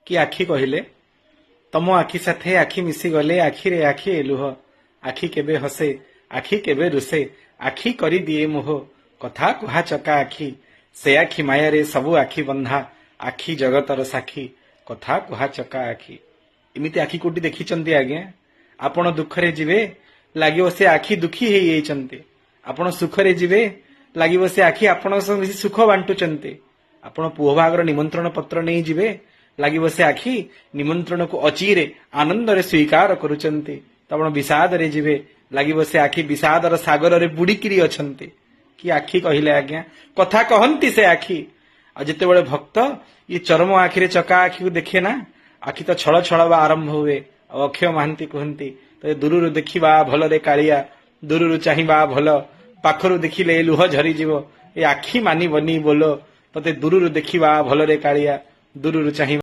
कि आखि कहले तम आखि साथे आखि मिसी गले आखिरे आखि लुह आखि केबे हसे आखि केबे रुसे आखि करी दिए मोह कथा कुहा चका आखि से आखि मायारे सबु आखि बंधा आखि जगतर साखी कथा कुहा चका आखि इमिति आखि कोटी देखिचंती आज्ञा आपण दुखरे जिवे लागिव से आखि दुखी हेई जाइचंती आपण सुखरे जिवे लागिव से आखि आपण संग सुख बांटुचंती आपण पुओ भागर निमंत्रण पत्र नहीं जिवे लागिव से आखि निमंत्रण को अचीरे आनंद रे स्वीकार करूचंती तबण विषाद रे जिवे लागिव से आखि विषादर सागर रे बुड़ीकिरी अछंती कि आखि कहिले आज्ञा कथा कहंती से आखि आ जेते बेले भक्त ये चरम आखिरे चका आखि को देखे ना आखि तो छळ छळवा आरंभ हुए अक्षय महांती कहंती तो दूररु देखिबा भल रे कालिया दूररु चाहिबा भल पाखरु देखिले लुह झरी जीवो ए आखि मानी बनी बोलो तते दूररु देखिबा भल रे कालिया दूररु चाहिबा